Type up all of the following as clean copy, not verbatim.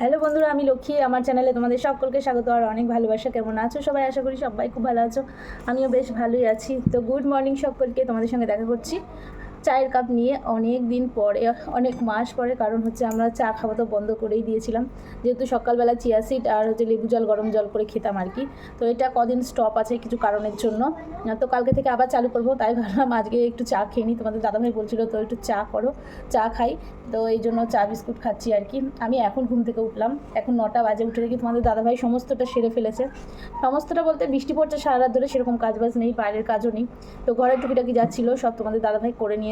Hello বন্ধুরা, আমি লক্ষ্মী। আমার চ্যানেলে তোমাদের সকলকে স্বাগত আর অনেক ভালোবাসা। কেমন আছো সবাই? আশা করি সবাই খুব ভালো আছো। আমিও বেশ ভালোই আছি। তো গুড মর্নিং সকলকে। তোমাদের সঙ্গে দেখা করছি চায়ের কাপ নিয়ে অনেক দিন পরে, অনেক মাস পরে। কারণ হচ্ছে আমরা চা খাওয়া তো বন্ধ করেই দিয়েছিলাম, যেহেতু সকালবেলা চিয়া সিড আর হচ্ছে লেবু জল গরম জল করে খেতাম আর কি। তো এটা কদিন স্টপ আছে কিছু কারণের জন্য। তো কালকে থেকে আবার চালু করবো, তাই ভাবলাম আজকে একটু চা খেয়ে নিই। তোমাদের দাদাভাই বলছিল তো একটু চা করো, চা খাই। তো এই জন্য চা বিস্কুট খাচ্ছি আর কি। আমি এখন ঘুম থেকে উঠলাম, এখন 9টা বাজে। উঠে দেখি তোমাদের দাদাভাই সমস্তটা সেরে ফেলেছে। সমস্তটা বলতে বৃষ্টি পড়ছে সারা রাত ধরে, সেরকম কাজবাজ নেই, বাইরের কাজও নেই। তো ঘরের টুকিটাকি যা ছিল সব তোমাদের দাদাভাই করে নিয়েছে।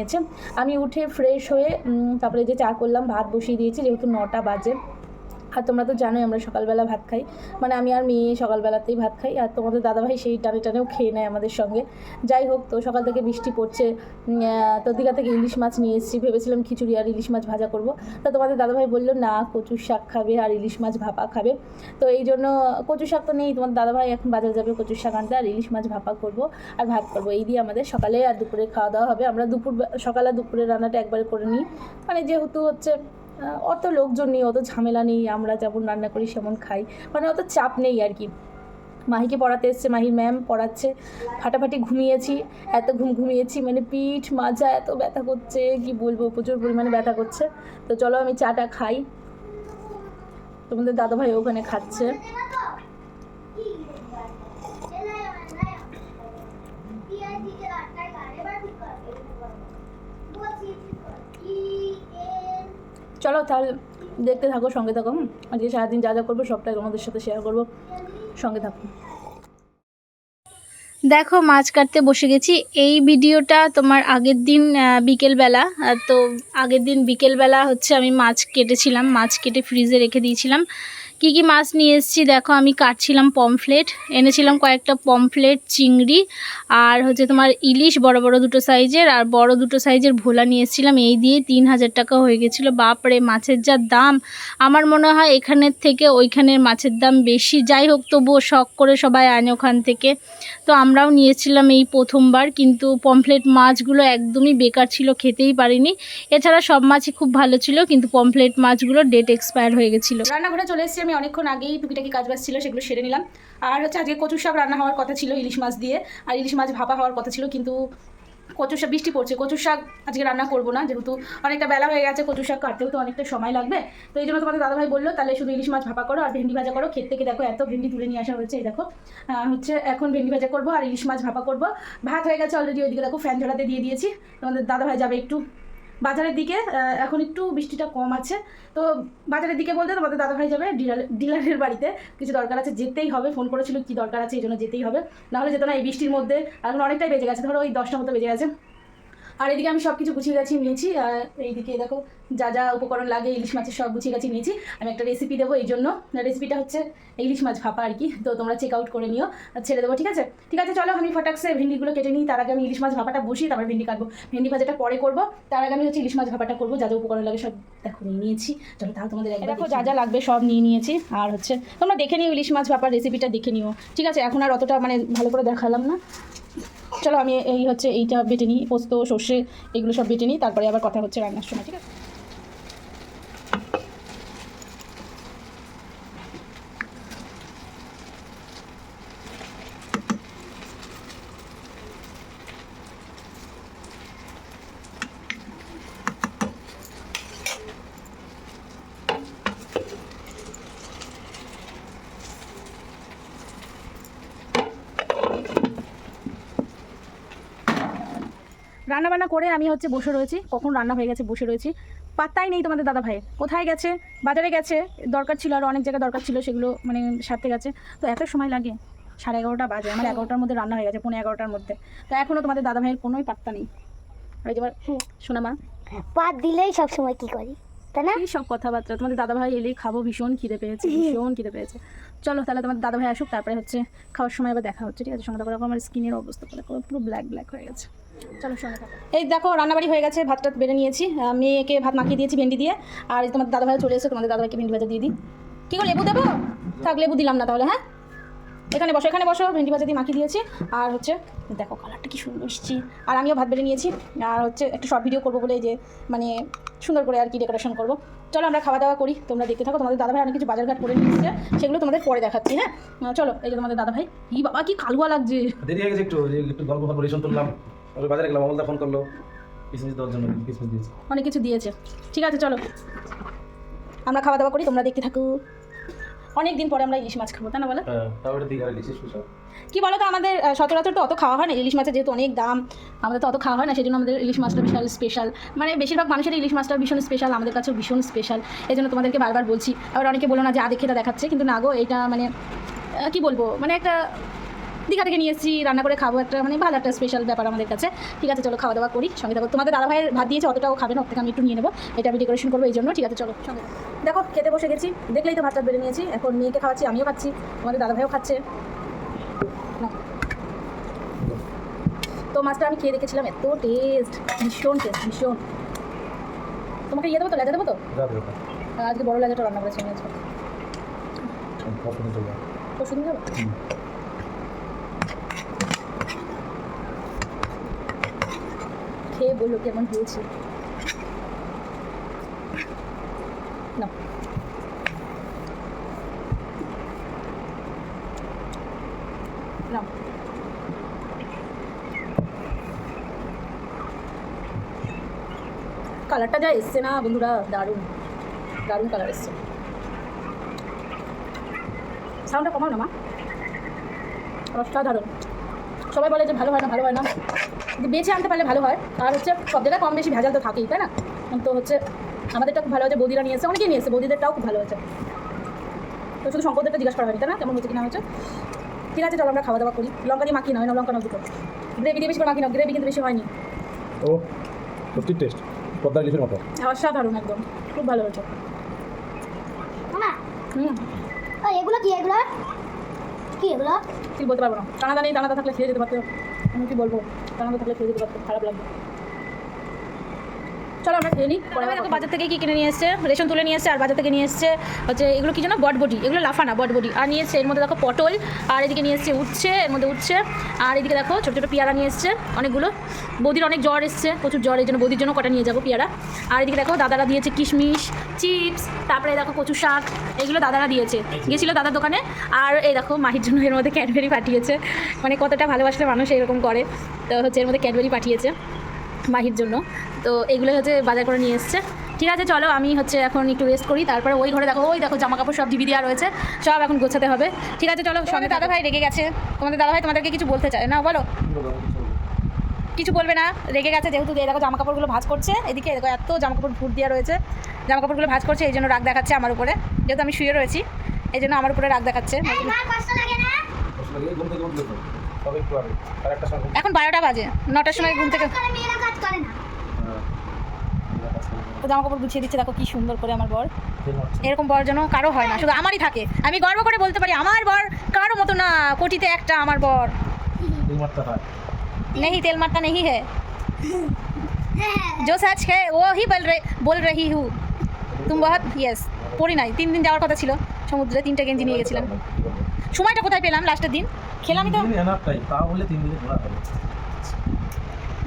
আমি উঠে ফ্রেশ হয়ে তারপরে যে চা করলাম, ভাত বসিয়ে দিয়েছি, যেহেতু 9টা বাজে। আর তোমরা তো জানোই আমরা সকালবেলা ভাত খাই, মানে আমি আর মেয়ে সকালবেলাতেই ভাত খাই। আর তোমাদের দাদাভাই সেই টানেও খেয়ে নেয় আমাদের সঙ্গে। যাই হোক, তো সকাল থেকে বৃষ্টি পড়ছে। তো দীঘা থেকে ইলিশ মাছ নিয়ে এসেছি, ভেবেছিলাম খিচুড়ি আর ইলিশ মাছ ভাজা করব। তো তোমাদের দাদাভাই বললো না, কচুর শাক খাবে আর ইলিশ মাছ ভাপা খাবে। তো এই জন্য কচু শাক তো নেই, তোমার দাদাভাই এখন বাজার যাবে কচুর শাক আনতে, আর ইলিশ মাছ ভাপা করব আর ভাত করবো। এই দিয়ে আমাদের সকালে আর দুপুরে খাওয়া দাওয়া হবে। আমরা সকাল আর দুপুরের রান্নাটা একবারে করে নিই, মানে যেহেতু হচ্ছে অত লোকজন নেই, অত ঝামেলা নেই, আমরা যেমন রান্না করি সেমন খাই, মানে অত চাপ নেই আর কি। মাহিকে পড়াতে এসছে, মাহির ম্যাম পড়াচ্ছে। ফাটাফাটি ঘুমিয়েছি, এত ঘুমিয়েছি, মানে পিঠ মাজা এত ব্যথা করছে, কি বলবো, প্রচুর পরিমাণে ব্যথা করছে। তো চলো আমি চাটা খাই। তোমাদের দাদাভাই ওখানে খাচ্ছে। চলো তাহলে দেখতে থাকো, সঙ্গে থাকো। আজকে সারাদিন যা যা করবো সবটাই তোমাদের সাথে শেয়ার করবো, সঙ্গে থাকো। দেখো মাছ কাটতে বসে গেছি। এই ভিডিওটা তোমার আগের দিন বিকেলবেলা, তো আগের দিন বিকেলবেলা হচ্ছে আমি মাছ কেটেছিলাম, মাছ কেটে ফ্রিজে রেখে দিয়েছিলাম। কি কি মাছ নিয়ে এসেছি দেখো। আমি কাটছিলাম পমফ্লেট, এনেছিলাম কয়েকটা পমফ্লেট, চিংড়ি আর হচ্ছে তোমার ইলিশ বড় বড় দুটো সাইজের, আর বড় দুটো সাইজের ভোলা নিয়ে এসেছিলাম। এই দিয়ে 3000 টাকা হয়ে গেছিলো। বাপরে, মাছের যা দাম! আমার মনে হয় এখানের থেকে ওইখানের মাছের দাম বেশি। যাই হোক, তবুও শখ করে সবাই আনে ওখান থেকে। তো আমরাও নিয়েছিলাম এই প্রথমবার, কিন্তু পমফ্লেট মাছগুলো একদমই বেকার ছিল, খেতেই পারিনি। এছাড়া সব মাছই খুব ভালো ছিল, কিন্তু পমফ্লেট মাছগুলো ডেট এক্সপায়ার হয়ে গেছিলো। রান্নাঘরে চলে এসেছি আমি অনেকক্ষণ আগেই, টুকিটাকি কাজবাজ ছিল সেগুলো সেরে নিলাম। আর হচ্ছে আজকে কচুর শাক রান্না হওয়ার কথা ছিল ইলিশ মাছ দিয়ে, আর ইলিশ মাছ ভাপা হওয়ার কথা ছিল, কিন্তু কচুর শাক, বৃষ্টি পড়ছে, কচুর শাক আজকে রান্না করবো না, যেহেতু অনেকটা বেলা হয়ে গেছে, কচুর শাক কাটতেও তো অনেকটা সময় লাগবে। তো এই জন্য তোমাদের দাদাভাই বললো তাহলে শুধু ইলিশ মাছ ভাপা করো আর ভেন্ডি ভাজা করো। ক্ষেত থেকে দেখো এত ভেন্ডি তুলে নিয়ে আসা হয়েছে, এই দেখো হচ্ছে এখন ভেন্ডি ভাজা করবো আর ইলিশ মাছ ভাপা করবো। ভাত হয়ে গেছে অলরেডি, ওইদিকে দেখো ফ্যান ঝরাতে দিয়ে দিয়েছি। তোমাদের দাদাভাই যাবে একটু বাজারের দিকে, এখন একটু বৃষ্টিটা কম আছে। তো বাজারের দিকে বলতে তোমাদের দাদাভাই যাবে ডিলারের বাড়িতে, কিছু দরকার আছে, যেতেই হবে। ফোন করেছিল কি দরকার আছে, এই জন্য যেতেই হবে, নাহলে যেত না এই বৃষ্টির মধ্যে। এখন অনেকটাই বেজে গেছে, ধরো ওই 10টা মতো বেজে গেছে। আর এদিকে আমি সব কিছু গুছিয়ে গাছিয়ে নিয়েছি। এইদিকে দেখো যা যা উপকরণ লাগে ইলিশ মাছের সব গুছিয়ে গাছিয়ে নিয়েছি। আমি একটা রেসিপি দেবো, এই জন্য রেসিপিটা হচ্ছে ইলিশ মাছ ভাপা আর কি। তো তোমরা চেক আউট করে নিও, ছেড়ে দেবো, ঠিক আছে? ঠিক আছে, চলো আমি ফটাকসে ভেন্ডিগুলো কেটে নিই। তার আগে আমি ইলিশ মাছ ভাপাটা বসিয়ে তারপর ভেন্ডি কাটবো। ভেন্ডি ভাজাটা পরে করবো, তার আগে আমি হচ্ছে ইলিশ মাছ ভাপাটা করবো। যা যা উপকরণ লাগে সব দেখো নিয়ে নিয়েছি। চলো তাহলে তোমাদের দেখো যা যা লাগবে সব নিয়ে নিয়েছি। আর হচ্ছে তোমরা দেখে নিও ইলিশ মাছ ভাপার রেসিপিটা, দেখে নিও, ঠিক আছে? এখন আর অতটা মানে ভালো করে দেখালাম না। চলো আমি এই হচ্ছে এইটা বেটে নিই, পোস্ত সর্ষে এগুলো সব বেটে নিই, তারপরে আবার কথা হচ্ছে রান্নার সময়, ঠিক আছে? রান্নাবান্না করে আমি হচ্ছে বসে রয়েছি, কখন রান্না হয়ে গেছে বসে রয়েছি, পাত্তাই নেই তোমাদের দাদা ভাই। কোথায় গেছে? বাজারে গেছে, দরকার ছিল, আর অনেক জায়গায় দরকার ছিল, সেগুলো মানে সারতে গেছে। তো এত সময় লাগে, 11:30 বাজে, আমার 11টার মধ্যে রান্না হয়ে গেছে, 11:15 মধ্যে। তো এখনও তোমাদের দাদা ভাইয়ের কোনোই পাত্তা নেই। আর যেবার শোনা মা পাত দিলেই সবসময় কি করি, তাই না? এই সব কথাবার্তা, তোমাদের দাদাভাই এলেই খাবো, ভীষণ খিদে পেয়েছে, ভীষণ খিদে পেয়েছে। চলো তাহলে তোমাদের দাদাভাই আসুক, তারপরে হচ্ছে খাওয়ার সময় আবার দেখা হচ্ছে, ঠিক আছে? সঙ্গে দেখো আমার স্কিনের অবস্থা পুরো ব্ল্যাক ব্ল্যাক হয়ে গেছে। চলো সঙ্গে থাকো। এই দেখো রান্নাবাড়ি হয়ে গেছে, ভাতটা বেড়ে নিয়েছি, মেয়েকে ভাত মাখিয়ে দিয়েছি ভেন্ডি দিয়ে। আর তোমাদের দাদাভাই চলে এসে, তোমাদের দাদাভাইকে ভেন্ডি ভাজা দিয়ে দিই। কী করে লেবু দেবো? থাক লেবু দিলাম না তাহলে, হ্যাঁ এখানে বসো, এখানে বসো। ভেন্ডি ভাজা দিয়ে মাখিয়ে দিয়েছি। আর হচ্ছে দেখো কালারটা কি সুন্দর এসেছি। আর আমিও ভাত বেড়ে নিয়েছি। আর হচ্ছে একটা শর্ট ভিডিও করবো বলে যে মানে সুন্দর করে আর কি ডেকোরেশন করবো। চলো আমরা খাওয়া দাওয়া করি, তোমরা দেখতে থাকো। তোমাদের দাদাভাই অনেক কিছু বাজারঘাট করে নিয়ে এসেছে, সেগুলো তোমাদের পরে দেখাচ্ছি। হ্যাঁ চলো। এই যে তোমাদের দাদাভাই, কি বাবা কি কালুয়া লাগছে। দেরি হয়ে গেছে একটু গল্প রেশন তুললাম, বাজারে গেলাম, আমলদা ফোন করলো কিসমিস দেওয়ার জন্য, কিসমিস দিয়েছি। অনেক কিছু দিয়েছে। ঠিক আছে চলো আমরা খাওয়া দাওয়া করি, তোমরা দেখতে থাকো। অনেক দিন পরে আমরা ইলিশ মাছ খাবো, তাই না বলো? হ্যাঁ, তারপরে দিকে আর ইলিশ স্পেশাল। কি বলো তো, আমাদের সচরাচর তো অত খাওয়া হয় না ইলিশ মাছের, যেহেতু অনেক দাম, আমাদের তো অত খাওয়া হয় না। সেই জন্য আমাদের ইলিশ মাছটা বিশাল স্পেশাল। মানে বেশিরভাগ মানুষের ইলিশ মাছটা ভীষণ স্পেশাল, আমাদের কাছেও ভীষণ স্পেশাল। এই জন্য তোমাদেরকে বারবার বলছি। আবার অনেকে বলো না যে দেখে এটা দেখাচ্ছে, কিন্তু না গো, এটা মানে কি বলবো, মানে একটা দীঘা থেকে নিয়ে এসেছি, রান্না করে খাবো, একটা মানে ভালো একটা স্পেশাল ব্যাপার আমাদের কাছে। ঠিক আছে চলো খাওয়া দাওয়া করি, সঙ্গে থাকো। তোমাদের দাদাভাইয়ের ভাত দিয়েছে, অতটাও খাবে না, ওর থেকে আমি একটু নিয়ে নেবো, এটা আমি ডেকোরেশন করবো এই জন্য। ঠিক আছে চলো সঙ্গে দেখো। খেতে বসে গেছি, দেখলেই তো ভাতটা বেড়ে নিয়েছি। এখন মেয়েকে খাওয়াচ্ছি, আমিও খাচ্ছি, তোমাদের দাদাভাইও খাচ্ছে। না তো মাছটা আমি খেয়ে দেখেছিলাম, এত টেস্ট, ভীষণ টেস্ট, ভীষণ। তোমাকে ইয়ে দেবো তো, লেজা দেবো তো? আজকে বড় লেজাটা রান্না করেছি আমি আজকে। পরশু দিন যাবো। খেয়ে বললো কেমন হয়েছে। না না কালারটা যা এসছে না বন্ধুরা, দারুণ দারুণ কালার এসছে। সাউন্ডটা কমাও না মা, অসাধারণ। সবাই বলে যে ভালো হয় না, ভালো হয় না, কিন্তু বেছে আনতে পারলে ভালো হয়। আর হচ্ছে সব জায়গায় কম বেশি ভেজাল তো থাকেই, তাই না? তো হচ্ছে আমাদেরটা খুব ভালো হয়েছে, বৌদিরা নিয়ে এসেছে, অনেকেই নিয়ে এসেছে, বৌদিদেরটাও খুব ভালো হয়েছে। তো শুধু শঙ্করদেরটা জিজ্ঞাসা করা হয়নি, তাই না, কেমন হয়েছে কিনা হয়েছে। ঠিক আছে চলো আমরা খাওয়া দাওয়া করি। লঙ্কা দিয়ে মাখি না, লঙ্কা নাও দুটো, গ্রেভি দিয়ে বেশি করে মাখি নাও, গ্রেভি কিন্তু বেশি হয়নি। ও সত্যি টেস্ট, পদ্মার ইলিশের মতো। অসাধারণ একদম, খুব ভালো হয়েছে। মামা হুম এগুলো কি, এগুলো কি, এগুলো ঠিক বলতে পারবো না, টানাদা নেই, টানাদা থাকলে খেয়ে যেতে পারতো। আমি কি বলবো, টানাদা থাকলে খেয়ে যেতে পারতো, খারাপ লাগবে। চলো আমরা খেয়ে নিই। পরে দেখো বাজার থেকে কি কিনে নিয়ে এসছে, রেশন তুলে নিয়ে এসছে। আর বাজার থেকে নিয়ে এসছে হচ্ছে এগুলো কি জানো, বটবডি, এগুলো লাফানা বটবডি। আর নিয়ে এসছে এর মধ্যে দেখো পটল, আর এদিকে নিয়ে এসছে উচ্ছে, এর মধ্যে উচ্ছে। আর এদিকে দেখো ছোটো ছোটো পেয়ারা নিয়ে এসছে অনেকগুলো। বৌদির অনেক জ্বর এসছে, প্রচুর জ্বর, এই জন্য বৌদির জন্য কটা নিয়ে যাবো পেয়ারা। আর এদিকে দেখো দাদারা দিয়েছে কিশমিশ, চিপস, তারপরে দেখো কচু শাক, এগুলো দাদারা দিয়েছে, গেছিলো দাদার দোকানে। আর এই দেখো মাহির জন্য এর মধ্যে ক্যাডবেরি পাঠিয়েছে, মানে কতটা ভালোবাসলে মানুষ এরকম করে। তো হচ্ছে এর মধ্যে ক্যাডবেরি পাঠিয়েছে মাহির জন্য। তো এইগুলো হচ্ছে বাজার করে নিয়ে এসছে। ঠিক আছে চলো আমি হচ্ছে এখন একটু রেস্ট করি, তারপরে ওই ঘরে দেখো, ওই দেখো জামা কাপড় সব ঢিবি দেওয়া রয়েছে, সব এখন গোছাতে হবে। ঠিক আছে চলো। সঙ্গে দাদাভাই রেগে গেছে, তোমাদের দাদাভাই তোমাদেরকে কিছু বলতে চায় না, বলো কিছু বলবে না, রেগে গেছে যেহেতু। এই দেখো জামা কাপড়গুলো ভাঁজ করছে, এদিকে দেখো এত জামা কাপড় ভুট দেওয়া রয়েছে, জামা কাপড়গুলো ভাঁজ করছে, এই জন্য রাগ দেখাচ্ছে আমার উপরে, যেহেতু আমি শুয়ে রয়েছি এই জন্য আমার উপরে রাগ দেখাচ্ছে। কষ্ট লাগে না? এখন 12টা বাজে, 9টার সময় ঘুম থেকে মেয়েরা কাজ করে না। তো জামা কাপড় গুছিয়ে দিচ্ছে, দেখো কি সুন্দর করে আমার বর। এরকম বর যেন কারো হয় না, শুধু আমারই থাকে। আমি গর্ব করে বলতে পারি আমার বর কারো মতো না, কোটিতে একটা আমার বর। नहीं तेल मारता नहीं है, जो सच है वो ही बोल रही हूँ। तुम बहुत यस পড়ি নাই। 3 দিন যাওয়ার কথা ছিল সমুদ্রে, 3টা গেঞ্জি নিয়ে গেছিলাম। সময়টা কোথায় পেলাম, লাস্টের দিন খেলামই তো।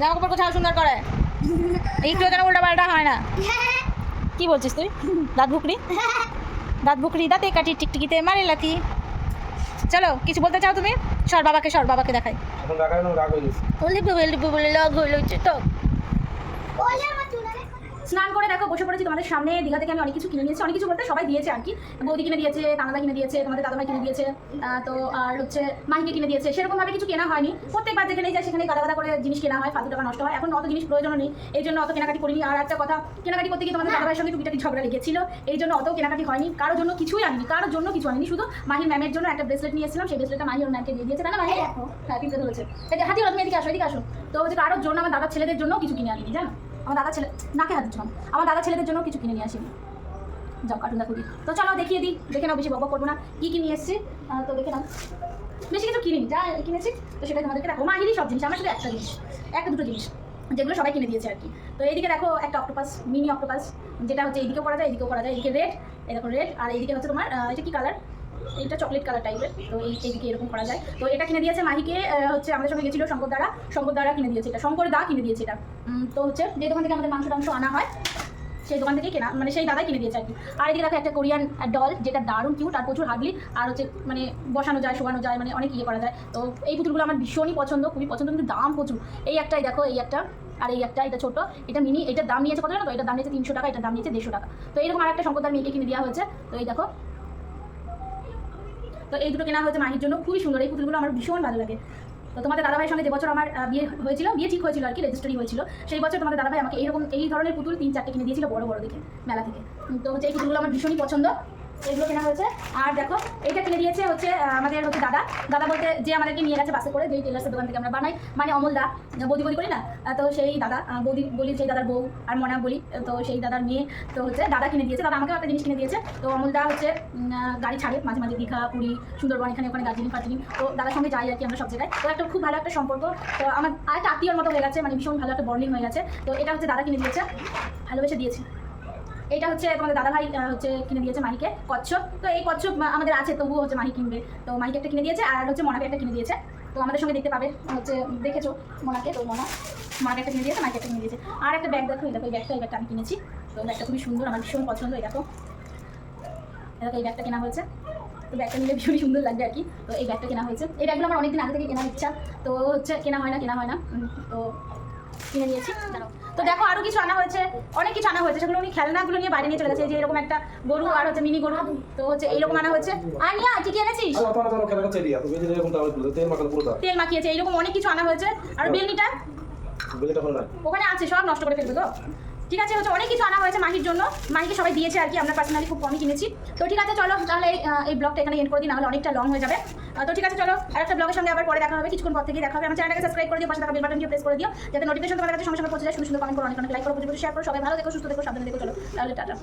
জামা কাপড় কোথাও সুন্দর করে, একটু যেন উল্টা পাল্টা হয় না। কি বলছিস তুই, দাঁত ভুকড়ি, দাঁত ভুকড়ি, দাঁতে কাটি, টিকটিকিতে মারে লাতি। চলো কিছু বলতে চাও তুমি? সর বাবাকে, সর বাবাকে দেখাই। স্নান করে দেখো বসে পড়েছি তোমাদের সামনে। দীঘা থেকে আমি অনেক কিছু কিনে নিয়েছি, অনেক কিছু বলতে সবাই দিয়েছে আর কি। বৌদি কিনে দিয়েছে, কানাদা কিনে দিয়েছে, তোমাদের দাদাভাই কিনে দিয়েছে, তো আর হচ্ছে মাহিকে কিনে দিয়েছে। সেরকমভাবে কিছু কেনা হয়নি, প্রত্যেকবার যেখানে যায় সেখানে গাদা গাদা করে জিনিস কেনা হয়, ফালতু টাকা নষ্ট হয়। এখন অত জিনিস প্রয়োজন নেই, এই জন্য অত কেনাকাটি করিনি। আর একটা কথা, কেনাকাটি করতে গিয়ে তোমাদের দাদাভাইয়ের সঙ্গে টুকিটাকি ঝগড়া লেগেছিল, এই জন্য অত কেনাকাটি হয়নি। কারোর জন্য কিছুই আনিনি, কারোর জন্য কিছু আনিনি, শুধু মাহির ম্যামের জন্য একটা ব্রেসলেট নিয়ে এসেছিলাম, সেই ব্রেসলেটটা মাহি ওর ম্যামকে দিয়ে দিয়েছে, তাই না মাহি? হ্যাঁ কিনতে ধরেছে। এই যে হাতি ওরা, তুমি এদিকে আসো, এদিকে আসো। তো হচ্ছে কারোর জন্য, আমার দাদার ছেলেদের জন্য কিছু কিনে আনিনি, জানো? আমার দাদা ছেলে নাকে হাত দিচ্ছিলাম, আমার দাদা ছেলেদের জন্য কিছু কিনে নিয়ে আসিনি। যাও কার্টুন দেখো দিই। তো চলো দেখিয়ে দিই, দেখে নাও, বেশি বকবক করবো না। কী কী নিয়ে এসেছি তো দেখে নাও। বেশি কিছু কিনিনি, যা কিনেছি তো সেটা তোমাদেরকে দেখো। মাহিরই সব জিনিস, আমার শুধু একটা জিনিস, একটা দুটো জিনিস যেগুলো সবাই কিনে দিয়েছে আর কি। তো এইদিকে দেখো একটা অক্টোপাস, মিনি অক্টোপাস, যেটা হচ্ছে এইদিকেও করা যায়, এইদিকেও করা যায়। এদিকে রেড, এই দেখো রেড। আর এইদিকে হচ্ছে তোমার এটা কি কালার, এইটা চকলেট কালার টাইপের, তো এইদিকে এরকম করা যায়। তো এটা কিনে দিয়েছে মাহিকে, হচ্ছে আমাদের সঙ্গে গেছিলো শঙ্কর দ্বারা কিনে দিয়েছে, এটা শঙ্কর দা কিনে দিয়েছে এটা। তো হচ্ছে যে দোকান থেকে আমাদের মাংস টাংস আনা হয় সেই দোকান থেকে কেনা, মানে সেই দাদাই কিনে দিয়েছে আর কি। আর এদিকে দেখো একটা কোরিয়ান ডল, যেটা দারুণ কিউট আর প্রচুর হাগলি, আর হচ্ছে মানে বসানো যায়, শোয়ানো যায়, মানে অনেক ইয়ে করা যায়। তো এই পুতুলগুলো আমার ভীষণই পছন্দ, খুবই পছন্দ, কিন্তু দাম প্রচুর। এই একটাই দেখো, এই একটা, আর এই একটা, এটা ছোট, এটা মিনি, এটার দাম নিয়েছে কত জানো তো? এটার দাম নিয়েছে 300 টাকা, এটার দাম নিয়েছে 150 টাকা। তো এরকম আর একটা শঙ্করদার মেয়েকে কিনে দেওয়া হয়েছে। তো এই দেখো, তো এই দুটো কেনা হয়েছে মাহির জন্য, খুবই সুন্দর। এই পুতুলগুলো আমার ভীষণ ভালো লাগে। তো তোমাদের দাদাভাইয়ের সঙ্গে যে বছর আমার বিয়ে ঠিক হয়েছিল আর কি, রেজিস্ট্রি হয়েছিল, সেই বছর তোমাদের দাদাভাই আমাকে এই ধরনের পুতুল 3-4টে কিনে দিয়েছিল, বড় বড় দেখে, মেলা থেকে। তো হচ্ছে এই পুতুলগুলো আমার ভীষণই পছন্দ, এগুলো কেনা হয়েছে। আর দেখো এইটা কিনে দিয়েছে হচ্ছে আমাদের হচ্ছে দাদা বলতে যে আমাদেরকে নিয়ে গেছে বাসে করে, যেই টেলার্সের দোকান থেকে আমরা বানাই, মানে অমল দা, বৌদি করি না, তো সেই দাদা, বৌদি বলি, সেই দাদার বউ আর মনা বলি, তো সেই দাদার মেয়ে। তো হচ্ছে দাদা কিনে দিয়েছে, দাদা আমাকেও একটা জিনিস কিনে দিয়েছে। তো অমল দা হচ্ছে গাড়ি ছাড়ে মাঝে মাঝে, দীঘা, পুরী, সুন্দরবন, এখানে ওখানে, দার্জিলিং, তো দাদার সঙ্গে যাই আর কি আমরা সব জায়গায়। তো একটা খুব ভালো একটা সম্পর্ক, তো আমার একটা আত্মীয়র মতো হয়ে গেছে, মানে ভীষণ ভালো একটা বন্ডিং হয়ে গেছে। তো এটা হচ্ছে দাদা কিনে দিয়েছে, ভালোবেসে দিয়েছে। এটা হচ্ছে তোমাদের দাদাভাই হচ্ছে কিনে দিয়েছে মাহিকে কচ্ছপ। তো এই কচ্ছপ আমাদের আছে, তবুও হচ্ছে মাহি কিনবে, তো মাহিকে একটা কিনে দিয়েছে। আর হচ্ছে মনাকে একটা কিনে দিয়েছে, তো আমাদের সঙ্গে দেখতে পাবে, হচ্ছে দেখেছো মনাকে, তো মনাকে একটা কিনে দিয়েছে, মাহিকে একটা কিনে দিয়েছে। আর একটা ব্যাগ দেখো, এই দেখো, এই ব্যাগটা আমি কিনেছি। তো ব্যাগটা খুবই সুন্দর, আমার ভীষণ পছন্দ। এই দেখো, এই ব্যাগটা কেনা হয়েছে, তো ব্যাগটা নিলে ভীষণই সুন্দর লাগবে আর কি। তো এই ব্যাগটা কেনা হয়েছে, এই ব্যাগগুলো আমার অনেকদিন আগে থেকে কেনার ইচ্ছা, তো হচ্ছে কেনা হয় না, তো কিনে নিয়েছি। তো দেখো আরো কিছু আনা হয়েছে, অনেক কিছু আনা হয়েছে, সেগুলো উনি খেলনাগুলো নিয়ে বাইরে নিয়ে চলে গেছে। যে এরকম একটা গরু, আর হচ্ছে মিনি গরু, তো হচ্ছে এইরকম আনা হয়েছে। আর নিয়া কি এনেছিস? তেল মাখিয়েছে, এইরকম অনেক কিছু আনা হয়েছে। আর বেলনিটা ওখানে আছে, সব নষ্ট করে ফেলবে তো। ঠিক আছে, হচ্ছে অনেক কিছু আনা হয়েছে মাহির জন্য, মাহিকে সবাই দিয়েছে আর কি, আমরা পার্সোনালি খুব কমই কিনেছি। তো ঠিক আছে, চলো তাহলে এই ব্লগটা এখানে এন্ড করে দিই, নাহলে অনেকটা লং হয়ে যাবে। তো ঠিক আছে, চলো আরেকটা ব্লগের সঙ্গে আবার পরে দেখা হবে, কিছুক্ষণ পর থেকে দেখা হবে। আমার চ্যানেলটাকে সাবস্ক্রাইব করে দিও, পাশে থাকা বেল বাটনটি প্রেস করে দিও, যাতে নোটিফিকেশন তোমাদের কাছে সঙ্গে সঙ্গে পৌঁছে যায়। সুন্দর কমেন্ট করো, অনেক লাইক করো, প্রচুর শেয়ার করো। সবাই ভালো থেকো, সুস্থ থেকো, সাবধানে থেকো। চলো তাহলে টাটা।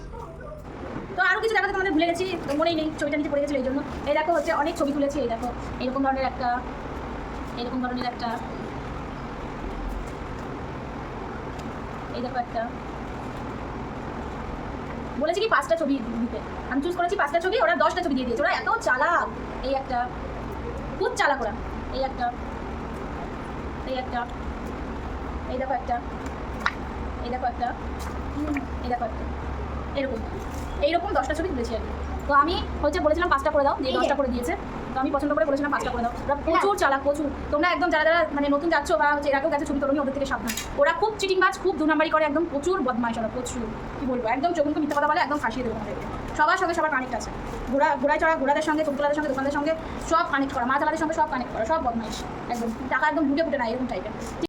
তো আরও কিছু দেখাতে তোমাদের ভুলে গেছি, তো মনেই নেই, ছবিটা নিচে পড়ে গেছিলো এই জন্য। এই দেখো হচ্ছে অনেক ছবি তুলেছি, এই দেখো এরকম ধরনের একটা, এই দেখো একটা, বলেছি কি 5টা ছবি দিতে, আমি চুজ করেছি 5টা ছবি, ওরা 10টা ছবি দিয়ে দিয়েছে। ওরা এত চালাক, এই একটা, খুব চালাক ওরা। এই একটা, এই দেখো একটা, এইরকম 10টা ছবি তুলেছি আর কি। তো আমি হচ্ছে বলেছিলাম 5টা করে দাও, যে 10টা করে দিয়েছে। তো আমি পছন্দ করে বলেছিলাম 5টা করে দাও। ওরা প্রচুর চালাক, প্রচুর। তোমরা একদম যারা মানে নতুন যাচ্ছ বা হচ্ছে এর আগেও গেছে ছবি তোলনি, ওদের থেকে সাবধান। ওরা খুব চিটিংবাজ, খুব 2 নাম্বারি করে, একদম প্রচুর বদমাইশ ওরা, প্রচুর। কি বলবো, একদম চোখ মুখে মিথ্যা কথা বলে, একদম ফাঁসিয়ে দেবো আমাদেরকে। সবার সঙ্গে সবার কানেক্ট আছে, ঘোড়ায় চড়া ঘোড়াদের সঙ্গে, ছবি তোলাদের সঙ্গে, দোকানদের সঙ্গে সব কানেক্ট করা, মাছ আলাদের সঙ্গে সব কানেক্ট করা, সব বদমাইশ একদম, টাকা একদম ঢুকে ফুটে না, এরকম টাইপের।